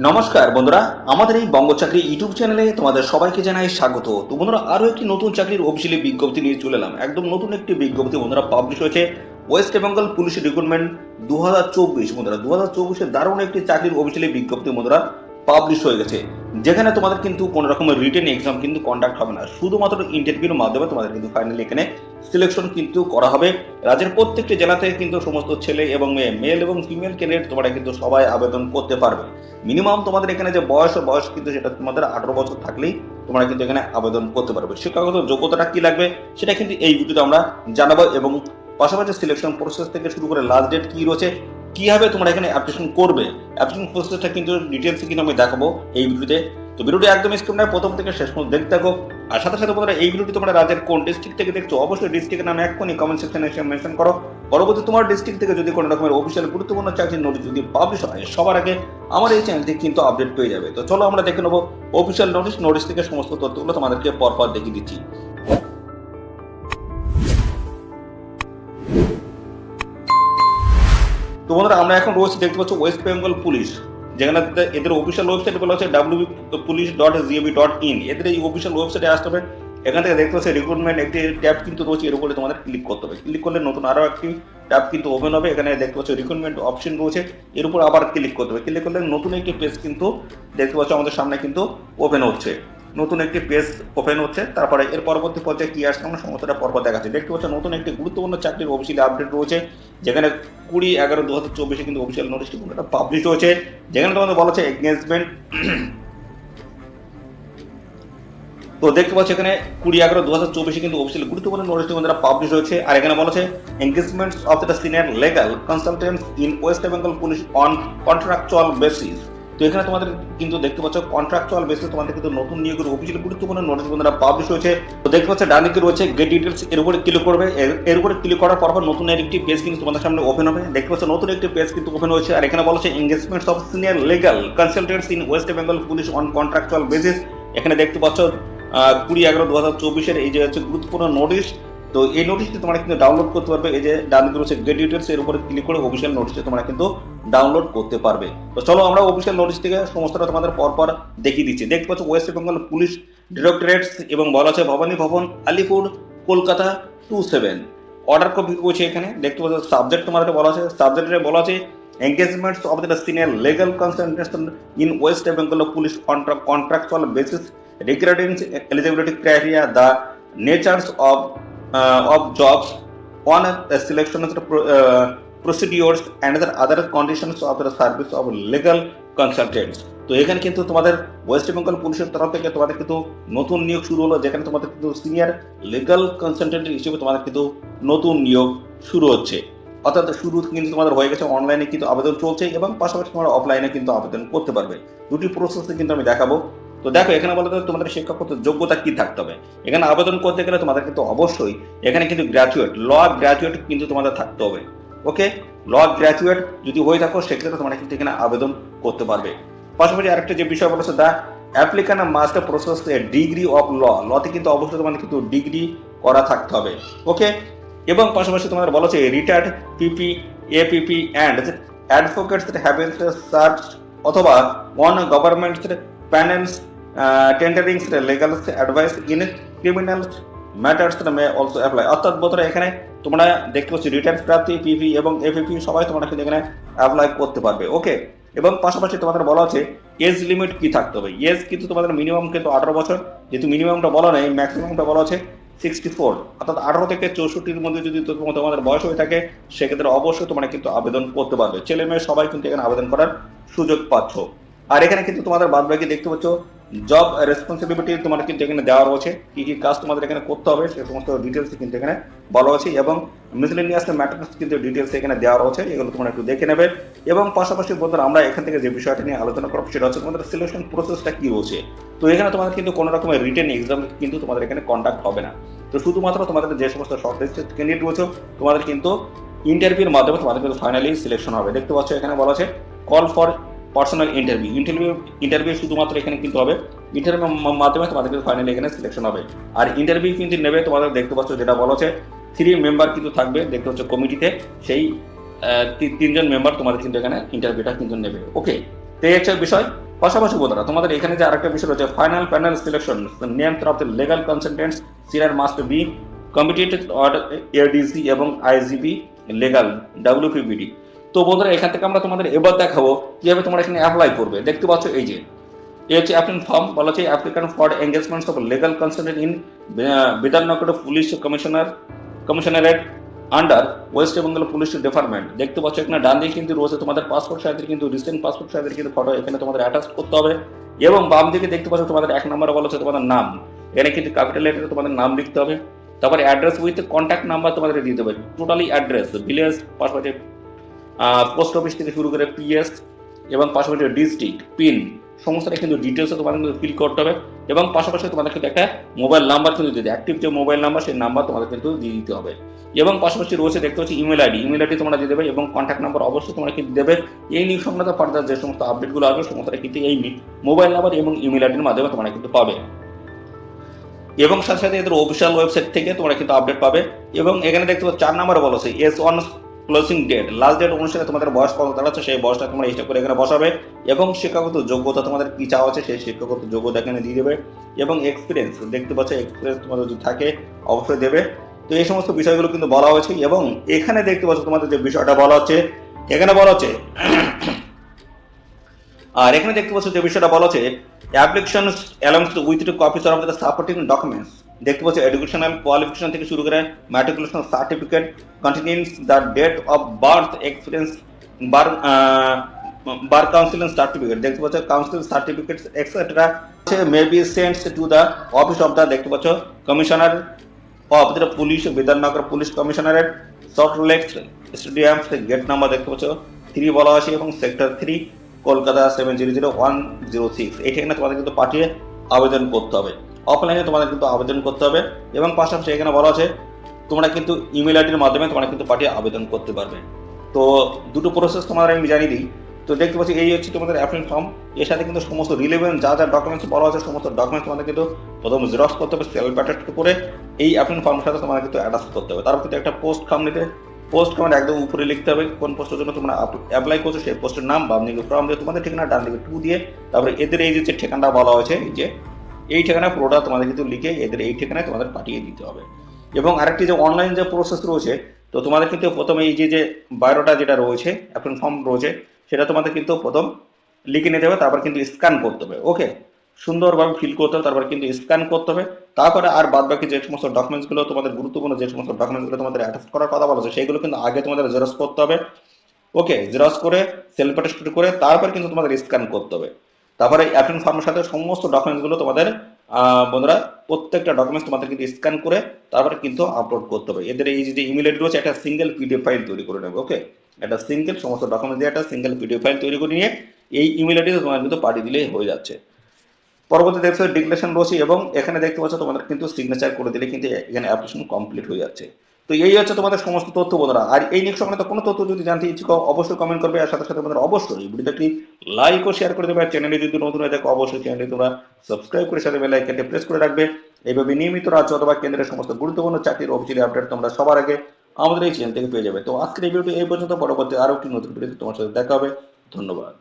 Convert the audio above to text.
নমস্কার বন্ধুরা, আমাদের এই বঙ্গ চাকরি ইউটিউব চ্যানেলে তোমাদের সবাইকে জানাই স্বাগত। তো বন্ধুরা, আরো একটি নতুন চাকরির অফিসিয়ালি বিজ্ঞপ্তি নিয়ে চলে এলাম। একদম নতুন একটি বিজ্ঞপ্তি বন্ধুরা পাবলিশ হয়েছে। ওয়েস্ট বেঙ্গল পুলিশ রিক্রুটমেন্ট 2024 বন্ধুরা, 2024 দারুণ একটি চাকরির অফিসিয়ালি বিজ্ঞপ্তি বন্ধুরা পাবলিশ হয়ে গেছে, যেখানে তোমাদের কিন্তু কোনো রকমের রিটেন এক্সাম কিন্তু কন্ডাক্ট হবে না, শুধুমাত্র ইন্টারভিউর মাধ্যমে তোমাদের কিন্তু ফাইনালি এখানে সিলেকশন কিন্তু করা হবে। রাজ্যের প্রত্যেকটি জেলা থেকে কিন্তু সমস্ত ছেলে এবং মেয়ে, মেল এবং ফিমেল ক্যান্ডিডেট তোমরা কিন্তু সবাই আবেদন করতে পারবে। মিনিমাম তোমাদের এখানে যে বয়স কিন্তু সেটা তোমাদের 18 বছর থাকলেই তোমরা কিন্তু এখানে আবেদন করতে পারবে। শিক্ষাগত যোগ্যতাটা কি লাগবে সেটা কিন্তু এই ভিডিওতে আমরা জানাবো, এবং পাশাপাশি সিলেকশন প্রসেস থেকে শুরু করে লাস্ট ডেট কি রয়েছে, কিভাবে তোমরা এখানে অ্যাপ্লিকেশন করবে, অ্যাপ্লিকেশন প্রসেসটা কিন্তু ডিটেলসে কিন্তু আমি দেখাবো এই ভিডিওতে। তো ভিডিওটি একদম স্কিপ না প্রথম থেকে শেষ পর্যন্ত দেখতে থাকো। আর সাথে সাথে বন্ধুরা, এই ভিডিওটি তোমরা রাজ্যের কোন ডিস্ট্রিক্ট থেকে দেখছো অবশ্যই ডিস্ট্রিক্টের নাম এক্ষুনি কমেন্ট সেকশনে এসে মেনশন করো। পরবর্তী তোমার ডিস্ট্রিক্ট থেকে যদি কোনো রকমের অফিসিয়াল গুরুত্বপূর্ণ চাকরির নোটিশ যদি পাবলিশ হয়, সবার আগে আমার এই চ্যানেলটি কিন্তু আপডেট পেয়ে যাবে। তো চলো আমরা দেখে নেবো অফিসিয়াল নোটিশ থেকে সমস্ত তথ্যগুলো তোমাদেরকে পরপর দেখিয়ে দিচ্ছি। তো বন্ধুরা, আমরা এখন রয়েছে দেখতে পাচ্ছ ওয়েস্ট বেঙ্গল পুলিশ, যেখানে এদের অফিসিয়াল ওয়েবসাইট বলা হচ্ছে wpolice.gov.in। এদের এই অফিসিয়াল ওয়েবসাইটে আসতে হবে। এখান থেকে দেখতে পাচ্ছি রিক্রুটমেন্ট একটি ট্যাব কিন্তু রয়েছে, এর উপরে তোমাদের ক্লিক করতে হবে। ক্লিক করলে নতুন আরো একটি ট্যাব কিন্তু ওপেন হবে। এখানে দেখতে পাচ্ছ রিক্রুটমেন্ট অপশন রয়েছে, এর উপর আবার ক্লিক করতে হবে। ক্লিক করলে নতুন একটি পেজ কিন্তু দেখতে পাচ্ছ আমাদের সামনে কিন্তু ওপেন হচ্ছে, নতুন একটি পেজ ওপেন হচ্ছে। তারপরে এর পরবর্তী পর্যায়ে কি আসছে আমরা সমস্তটা পরপর দেখাচ্ছি। দেখতে পাচ্ছ নতুন একটি গুরুত্বপূর্ণ চাকরির অফিসিয়াল আপডেট রয়েছে, যেখানে 20/11/2024 কিন্তু অফিসিয়াল নোটিশটি পাবলিশ হয়েছে, যেখানে তোমাদের বলা হচ্ছে এঙ্গেজমেন্ট। তো দেখতে পাচ্ছ এখানে 20/11/2024 কিন্তু অফিসিয়াল গুরুত্বপূর্ণ নোটিশটি পাবলিশ হয়েছে। আর এখানে বলা হচ্ছে engagements of the senior legal consultants in West Bengal police on contractual basis. তো এখানে তোমাদের কিন্তু দেখতে পাচ্ছ কন্ট্রাকচুয়াল বেসিস তোমাদের কিন্তু নতুন নিয়োগের অফিসিয়াল গুরুত্বপূর্ণ নোটিশ পাবলিশ হয়েছে। তো দেখতে পাচ্ছ ডান দিকে রয়েছে গেট ডিটেলস, এর উপরে ক্লিক করবে। এর উপরে ক্লিক করার পর নতুন একটি পেজ কিন্তু তোমাদের সামনে ওপেন হবে। দেখতে পাচ্ছ নতুন একটি পেজ কিন্তু ওপেন হয়েছে। আর এখানে বলা হচ্ছে engagements of senior legal consultants in West Bengal police on contractual basis. এখানে দেখতে পাচ্ছ 20/11/2024 এই যে হচ্ছে গুরুত্বপূর্ণ নোটিশ। তো এই নোটিশটি তোমরা কিন্তু ডাউনলোড করতে পারবে। এই যে ডান দিকে রয়েছে গেট ডিটেলস, এর উপরে ক্লিক করে অফিসিয়াল নোটিশটি তোমরা কিন্তু ডাউনলোড করতে পারবে। তো চলো আমরা অফিসিয়াল নোটিশ থেকে সমস্তটা তোমাদের পরপর দেখিয়ে দিচ্ছি। দেখতে পাচ্ছ ওয়েস্ট বেঙ্গল পুলিশ ডিরেক্টরেটস এবং বলা আছে ভবানী ভবন, আলিপুর, কলকাতা 27। অর্ডার কপি রয়েছে এখানে। দেখতে পাচ্ছ সাবজেক্ট তোমাদের বলা আছে, সাবজেক্টে বলা আছে engagements of the senior legal consultants in West Bengal Police contractual basis regarding eligibility criteria, the natures of jobs, on selection procedures and the other conditions of the service of legal consultants। তো এখানে কিন্তু তোমাদের West Bengal পুলিশের তরফ থেকে তোমাদের কিন্তু নতুন নিয়োগ শুরু হলো, যেখানে তোমাদের কিন্তু সিনিয়র লিগ্যাল কনসালটেন্ট হিসেবে তোমাদের কিন্তু নতুন নিয়োগ শুরু হচ্ছে। অর্থাৎ শুরু কিন্তু তোমাদের হয়ে গেছে, অনলাইনে কিন্তু আবেদন চলছে এবং পাশাপাশি তোমরা অফলাইনে কিন্তু আবেদন করতে পারবে। দুটি প্রসেসে কিন্তু আমি দেখাবো। তো দেখো এখানে বলতে তোমাদের শিক্ষাগত যোগ্যতা কি থাকতে হবে। এখানে আবেদন করতে গেলে তোমাদের কিন্তু অবশ্যই এখানে কিন্তু গ্র্যাজুয়েট, ল গ্র্যাজুয়েট কিন্তু তোমাদের থাকতে হবে। ওকে, ল গ্র্যাজুয়েট যদি হয়ে থাকো সেক্ষেত্রে তোমরা কিন্তু এখানে আবেদন করতে পারবে। পাশাপাশি আরেকটা যে বিষয় বলেছে, the applicant must possess a degree of লতে কিন্তু অবশ্যই তোমাদের কিন্তু ডিগ্রি করা থাকতে হবে। ওকে, এবং পাশাপাশি তোমাদের বলা হচ্ছে retired PP APP and advocates having search অথবা on government panels tendering legal advice in criminal matters may also apply. অর্থাৎ বন্ধুরা এখানে তোমরা দেখতে পাচ্ছি রিটায়ার্ড প্রার্থী পিপি এবং এপিপি সবাই তোমরা কিন্তু এখানে অ্যাপ্লাই করতে পারবে। ওকে, এবং পাশাপাশি তোমাদের বলা হচ্ছে এজ লিমিট কি থাকতে হবে। এজ কিন্তু তোমাদের মিনিমাম কিন্তু 18 বছর, যেহেতু মিনিমামটা বলা নেই ম্যাক্সিমামটা বলা আছে 64, অর্থাৎ 18 থেকে 64-র মধ্যে যদি তোমাদের বয়স হয়ে থাকে সেক্ষেত্রে অবশ্যই তোমরা কিন্তু আবেদন করতে পারবে। ছেলে মেয়ে সবাই কিন্তু এখানে আবেদন করার সুযোগ পাচ্ছ। আর এখানে কিন্তু তোমাদের বাদ বাকি দেখতে পাচ্ছ জব রেসপন্সিবিলিটি তোমার কিন্তু এখানে দেওয়া রয়েছে, কি কি কাজ তোমাদের এখানে করতে হবে সে সমস্ত ডিটেলস কিন্তু এখানে বলা আছে, এবং মিসলেনিয়াস ম্যাটার্স কিন্তু ডিটেলস এখানে দেওয়া রয়েছে, এগুলো তোমরা একটু দেখে নেবে। এবং পাশাপাশি বন্ধুরা আমরা এখান থেকে যে বিষয়টা নিয়ে আলোচনা করবো সেটা হচ্ছে তোমাদের সিলেকশন প্রসেসটা কি রয়েছে। তো এখানে তোমাদের কিন্তু কোনো রকমের রিটেন এক্সাম কিন্তু তোমাদের এখানে কন্ডাক্ট হবে না। তো শুধুমাত্র তোমাদের যে সমস্ত শর্টলিস্টেড ক্যান্ডিডেট রয়েছে তোমাদের কিন্তু ইন্টারভিউর মাধ্যমে তোমাদের কিন্তু ফাইনালি সিলেকশন হবে। দেখতে পাচ্ছ এখানে বলা আছে কল ফর পার্সোনাল ইন্টারভিউ শুধুমাত্র এখানে কিন্তু হবে, ইন্টারভিউর মাধ্যমে তোমাদের কিন্তু ফাইনালি এখানে সিলেকশন হবে। আর ইন্টারভিউ কিন্তু নেবে তোমাদের দেখতে পাচ্ছ যেটা বলা আছে 3 মেম্বার কিন্তু থাকবে, দেখতে পাচ্ছ কমিটিতে সেই 3জন মেম্বার তোমাদের কিন্তু এখানে ইন্টারভিউটা কিন্তু নেবে। ওকে, তো এই হচ্ছে বিষয়। পাশাপাশি বন্ধুরা তোমাদের এখানে যে আরেকটা বিষয় রয়েছে, final panel selection name of the legal consultants senior must be completed or ADC এবং আইজিবি লিগ্যাল ডব্লিউপিবিডি। তো বন্ধুরা এখান থেকে আমরা তোমাদের এবার দেখাবো কিভাবে তোমরা এখানে অ্যাপ্লাই করবে। দেখতে পাচ্ছ এই যে এই হচ্ছে অ্যাপ্লিকেন্ট ফর্ম, বলা হচ্ছে applicant for engagements of legal consultant in Bidhannagar police commissionerate under West Bengal police department. দেখতে পাচ্ছ এখানে ডান দিকে কিন্তু রয়েছে তোমাদের পাসপোর্ট সাইজের কিন্তু রিসেন্ট পাসপোর্ট সাইজের কিন্তু ফটো এখানে তোমাদের অ্যাটাচ করতে হবে। এবং বাম দিকে দেখতে পাচ্ছ তোমাদের 1 নম্বরে বলা হচ্ছে তোমাদের নাম, এখানে কিন্তু ক্যাপিটাল লেটারে তোমাদের নাম লিখতে হবে। তারপরে অ্যাড্রেস উইথ কন্ট্যাক্ট নাম্বার তোমাদের দিতে হবে, টোটালি অ্যাড্রেস, ভিলেজ, পাশাপাশি পোস্ট অফিস থেকে শুরু করে পিএস এবং পাশাপাশি ডিস্ট্রিক্ট, পিন, সমস্তটা কিন্তু ডিটেলসে তোমাদের কিন্তু ফিল করতে হবে। এবং পাশাপাশি তোমাদের কিন্তু একটা মোবাইল নাম্বার কিন্তু দিতে, অ্যাক্টিভ যে মোবাইল নাম্বার সেই নাম্বার তোমাদের কিন্তু দিয়ে দিতে হবে। এবং পাশাপাশি রয়েছে দেখতে পাচ্ছি ইমেল আইডি তোমরা দিয়ে দেবে এবং কন্ট্যাক্ট নাম্বার অবশ্যই তোমরা কিন্তু দেবে। এই নিয়ে সংক্রান্ত ফার্দার যে সমস্ত আপডেটগুলো আসবে সমস্তটা কিন্তু এই মোবাইল নাম্বার এবং ইমেল আইডির মাধ্যমে তোমরা কিন্তু পাবে। এবং সাথে সাথে এদের অফিসিয়াল ওয়েবসাইট থেকে তোমরা কিন্তু আপডেট পাবে। এবং এখানে দেখতে পাচ্ছ 4 নম্বরে বলা আছে S1 closing date, last date অনুসারে তোমাদের বয়স কত দাঁড়াচ্ছে সেই বয়সটা তোমরা হিসাব করে এখানে বসাবে। এবং শিক্ষাগত যোগ্যতা তোমাদের কি চাওয়া আছে সেই শিক্ষাগত যোগ্যতা এখানে দিয়ে দেবে। এবং এক্সপিরিয়েন্স দেখতে পাচ্ছ, এক্সপিরিয়েন্স তোমাদের যদি থাকে অবশ্যই দেবে। তো এই সমস্ত বিষয়গুলো কিন্তু বলা হয়েছে। এবং এখানে দেখতে পাচ্ছ তোমাদের যে বিষয়টা বলা হচ্ছে, এখানে বলা হচ্ছে আর এখানে দেখতে পাচ্ছ যে বিষয়টা বলা হচ্ছে application along with copies of the supporting documents. দেখতে পাচ্ছ এডুকেশনাল কোয়ালিফিকেশন থেকে শুরু করে matriculation certificate contains the date of birth, experience, bar counselling certificate. দেখতে পাচ্ছ council certificate etcetera may be sent to the office of the, দেখতে পাচ্ছ, commissioner of the police, Bidhannagar police commissionerate, Salt Lake stadium, gate number দেখতে পাচ্ছ 3 বলা আছে এবং sector 3, Kolkata 700106। এইখানে তোমাদের কিন্তু পাঠিয়ে আবেদন করতে হবে, অফলাইনে তোমাদের কিন্তু আবেদন করতে হবে। এবং পাশাপাশি এখানে বলা আছে তোমরা কিন্তু ইমেল আইডির মাধ্যমে তোমরা কিন্তু পাঠিয়ে আবেদন করতে পারবে। তো দুটো প্রসেস তোমাদের আমি জানিয়ে দিই। তো দেখতে পাচ্ছি এই হচ্ছে তোমাদের অ্যাপ্লিকেশন ফর্ম, এর সাথে কিন্তু সমস্ত রিলেভেন্ট যা যা ডকুমেন্টস বলা আছে সমস্ত ডকুমেন্টস তোমাদের কিন্তু প্রথম জেরক্স করতে হবে, সেলফ অ্যাটাচ করে এই অ্যাপ্লিকেশন ফর্মের সাথে তোমাদের কিন্তু অ্যাটাচ করতে হবে। তারপর কিন্তু একটা পোস্ট কমেন্ট একদম উপরে লিখতে হবে কোন পোস্টের জন্য তোমরা অ্যাপ্লাই করছো সেই পোস্টের নাম, বাম দিকে ফর্ম দিয়ে তোমাদের ঠিকানা, ডান দিকে 2 দিয়ে তারপরে এদের এই যে ঠিকানা বলা হয়েছে এই যে এই ঠিকানা পুরোটা তোমাদের কিন্তু লিখে এদের এই ঠিকানায় তোমাদের পাঠিয়ে দিতে হবে। এবং আরেকটি যে অনলাইন যে প্রসেস রয়েছে, তো তোমাদের কিন্তু প্রথমে এই যে বায়োডাটা যেটা রয়েছে অ্যাপ্লিকেশন ফর্ম রয়েছে সেটা তোমাদের কিন্তু প্রথম লিখে নিতে হবে, তারপর কিন্তু স্ক্যান করতে হবে। ওকে, সুন্দরভাবে ফিল করতে হবে, তারপর কিন্তু স্ক্যান করতে হবে। তারপরে আর বাদ বাকি যে সমস্ত ডকুমেন্টসগুলো তোমাদের গুরুত্বপূর্ণ যে সমস্ত ডকুমেন্টসগুলো তোমাদের অ্যাটাচ করার কথা বলা হচ্ছে সেইগুলো কিন্তু আগে তোমাদের জেরক্স করতে হবে। ওকে, জেরক্স করে সেলফ অ্যাটাস্ট করে তারপর কিন্তু তোমাদের স্ক্যান করতে হবে। তারপরে অ্যাপ্লিকেশন ফর্মের সাথে সমস্ত ডকুমেন্টসগুলো তোমাদের বন্ধুরা প্রত্যেকটা ডকুমেন্টস তোমাদের কিন্তু স্ক্যান করে তারপরে কিন্তু আপলোড করতে হবে। এদের এই যে ইমেল আইডি রয়েছে একটা সিঙ্গেল পিডিএফ ফাইল তৈরি করে নেবে। ওকে, একটা সিঙ্গেল সমস্ত ডকুমেন্ট দিয়ে একটা সিঙ্গেল পিডিএফ ফাইল তৈরি করে নিয়ে এই ইমেল আইডিতে তোমার কিন্তু পাঠিয়ে দিলেই হয়ে যাচ্ছে। পরবর্তী দেখতে ডিক্লারেশন রয়েছে এবং এখানে দেখতে পাচ্ছ তোমাদের কিন্তু সিগনেচার করে দিলে কিন্তু এখানে অ্যাপ্লিকেশন কমপ্লিট হয়ে যাচ্ছে। তো এই হচ্ছে তোমাদের সমস্ত তথ্য বন্ধুরা। আর এই নিয়ে সংক্রান্ত কোনো তথ্য যদি জানতে ইচ্ছুক অবশ্যই কমেন্ট করবে, আর সাথে সাথে তোমাদের অবশ্যই ভিডিওটা একটি লাইক ও শেয়ার করে দেবে। আর চ্যানেলে যদি নতুন হয়ে থাকে অবশ্যই চ্যানেলটি তোমরা সাবস্ক্রাইব করে সাথে বেল আইকনটি প্রেস করে রাখবে। এইভাবে নিয়মিত রাজ্য অথবা কেন্দ্রের সমস্ত গুরুত্বপূর্ণ চাকরির অফিসিয়ালি আপডেট তোমরা সবার আগে আমাদের এই চ্যানেল থেকে পেয়ে যাবে। তো আজকের এই ভিডিওটি এই পর্যন্ত, পরবর্তী আরও একটি নতুন ভিডিওতে তোমার সাথে দেখা হবে। ধন্যবাদ।